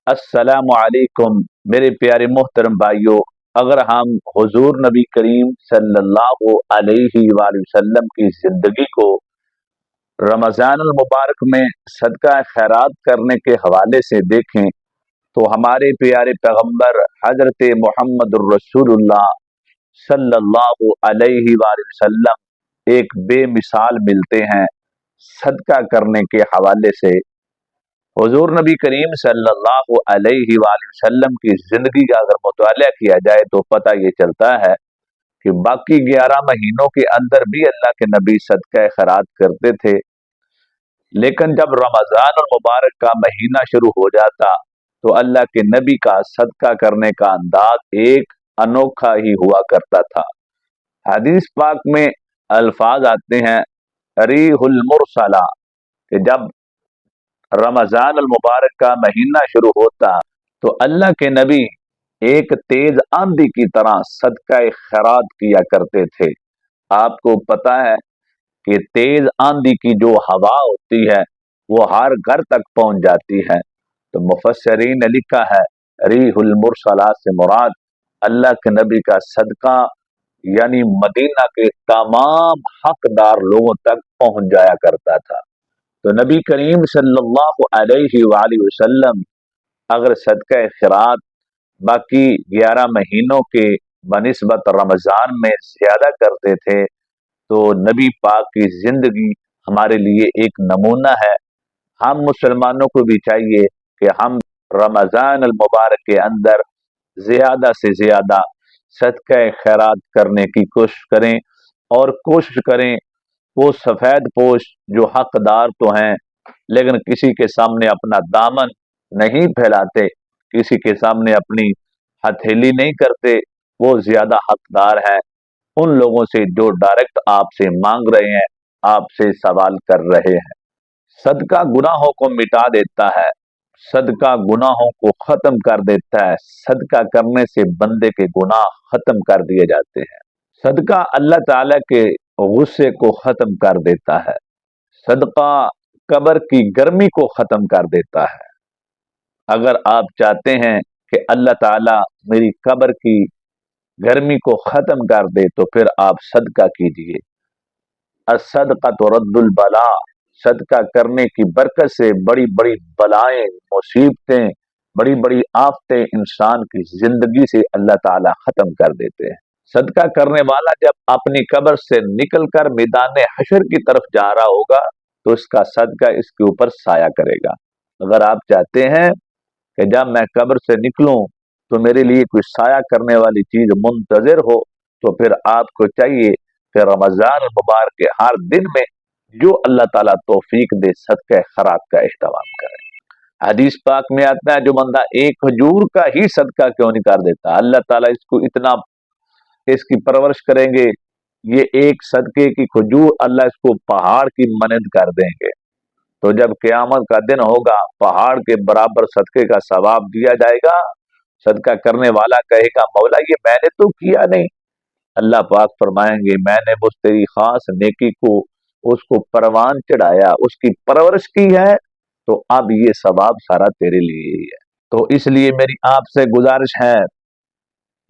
अस्सलामु अलैकुम मेरे प्यारे मोहतरम भाइयों। अगर हम हुजूर नबी करीम सल्लल्लाहु अलैहि वसल्लम की जिंदगी को रमजानुल मुबारक में सदका खैरात करने के हवाले से देखें तो हमारे प्यारे पैगंबर हजरत मोहम्मद रसूलुल्लाह सल्लल्लाहु अलैहि वसल्लम एक बेमिसाल मिलते हैं सदका करने के हवाले से। हुजूर नबी करीम सल्लल्लाहु अलैहि वसल्लम की जिंदगी का अगर मुताला किया जाए तो पता ये चलता है कि बाकी 11 महीनों के अंदर भी अल्लाह के नबी सदका खैरात करते थे, लेकिन जब रमजान और मुबारक का महीना शुरू हो जाता तो अल्लाह के नबी का सदका करने का अंदाज एक अनोखा ही हुआ करता था। हदीस पाक में अल्फाज आते हैं रीहुल मुरसला, कि जब रमजान अल मुबारक का महीना शुरू होता तो अल्लाह के नबी एक तेज आंधी की तरह सदका खैरात किया करते थे। आपको पता है कि तेज आंधी की जो हवा होती है वो हर घर तक पहुंच जाती है। तो मुफस्सिरीन ने लिखा है रीहुल मुरसला से मुराद अल्लाह के नबी का सदका यानी मदीना के तमाम हकदार लोगों तक पहुंच जाया करता था। तो नबी करीम सल्लल्लाहु अलैहि वसल्लम अगर सदका खैरात बाकी 11 महीनों के बनिस्बत रमजान में ज्यादा करते थे तो नबी पाक की जिंदगी हमारे लिए एक नमूना है। हम मुसलमानों को भी चाहिए कि हम रमजान अल मुबारक के अंदर ज्यादा से ज्यादा सदका खैरात करने की कोशिश करें और कोशिश करें वो सफेद पोश जो हकदार तो हैं लेकिन किसी के सामने अपना दामन नहीं फैलाते, किसी के सामने अपनी हथेली नहीं करते, वो ज्यादा हकदार है उन लोगों से जो डायरेक्ट आपसे मांग रहे हैं, आपसे सवाल कर रहे हैं। सदका गुनाहों को मिटा देता है, सदका गुनाहों को खत्म कर देता है। सदका करने से बंदे के गुनाह खत्म कर दिए जाते हैं। सदका अल्लाह ताला के गुस्से को खत्म कर देता है। सदका कब्र की गर्मी को खत्म कर देता है। अगर आप चाहते हैं कि अल्लाह ताला मेरी कब्र की गर्मी को खत्म कर दे तो फिर आप सदका कीजिए। असदका तो रद्दुल बला, सदका करने की बरकत से बड़ी बड़ी बलाएं, मुसीबतें, बड़ी बड़ी आफतें इंसान की जिंदगी से अल्लाह ताला खत्म कर देते हैं। सदका करने वाला जब अपनी कब्र से निकलकर मैदान हशर की तरफ जा रहा होगा तो इसका सदका इसके ऊपर साया करेगा। अगर आप चाहते हैं कि जब मैं कब्र से निकलूं तो मेरे लिए कोई साया करने वाली चीज मुंतजर हो तो फिर आपको चाहिए कि रमजान मुबारक के हर दिन में जो अल्लाह ताला तौफीक दे सदका खैरात का एहतमाम करें। हदीस पाक में आता है जो बंदा एक खजूर का ही सदका क्यों नहीं कर देता, अल्लाह ताला इसको इतना इसकी परवरिश करेंगे, ये एक सदके की खजूर अल्लाह इसको पहाड़ की मनद कर देंगे। तो जब क़यामत का दिन होगा पहाड़ के बराबर सदके का सवाब दिया जाएगा। सदका करने वाला कहेगा मौला ये मैंने तो किया नहीं। अल्लाह पाक फरमाएंगे मैंने उस तेरी खास नेकी को उसको परवान चढ़ाया, उसकी परवरिश की है, तो अब ये सवाब सारा तेरे लिए ही है। तो इसलिए मेरी आपसे गुजारिश है,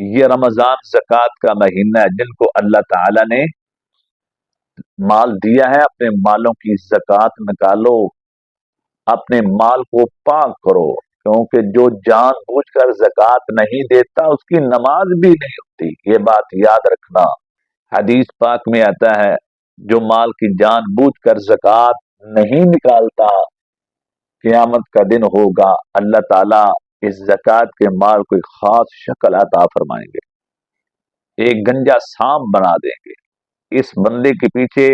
ये रमजान ज़कात का महीना है, जिनको अल्लाह ताला ने माल दिया है अपने मालों की ज़कात निकालो, अपने माल को पाक करो, क्योंकि जो जान बूझकर ज़कात नहीं देता उसकी नमाज भी नहीं होती, ये बात याद रखना। हदीस पाक में आता है जो माल की जान बूझकर ज़कात नहीं निकालता, क़यामत का दिन होगा अल्लाह ताला इस ज़कात के माल को एक खास शक्ल अता फरमाएंगे, एक गंजा सांप बना देंगे। इस बंदे के पीछे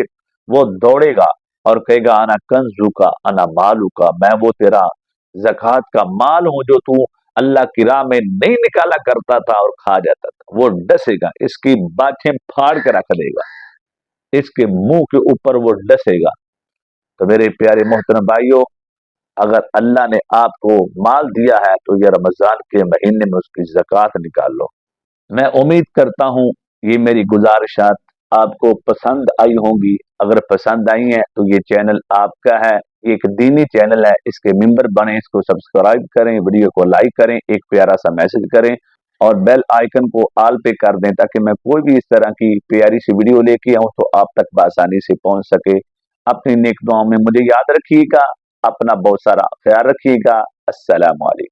वो दौड़ेगा और कहेगा अना कंजू का अना मालू का, मैं वो तेरा ज़कात का माल हूं जो तू अल्लाह की राह में नहीं निकाला करता था और खा जाता था। वो डसेगा, इसकी बाछें फाड़ के रख देगा, इसके मुंह के ऊपर वो डसेगा। तो मेरे प्यारे मोहतरम भाइयों, अगर अल्लाह ने आपको माल दिया है तो ये रमजान के महीने में उसकी ज़कात निकाल लो। मैं उम्मीद करता हूं ये मेरी गुजारिशात आपको पसंद आई होंगी। अगर पसंद आई हैं तो ये चैनल आपका है, یہ ایک دینی چینل ہے، اس کے ممبر بنیں، اس کو سبسکرائب کریں، ویڈیو کو لائک کریں، ایک پیارا سا میسج کریں اور بیل آئیکن کو آل پہ کر دیں تاکہ میں کوئی بھی اس طرح کی پیاری سی ویڈیو لے کے آؤں تو آپ تک بآسانی سے پہنچ سکے۔ اپنی نیک دعاؤں میں مجھے یاد رکھیے گا، اپنا بہت سارا خیال رکھیے گا۔ السلام علیکم۔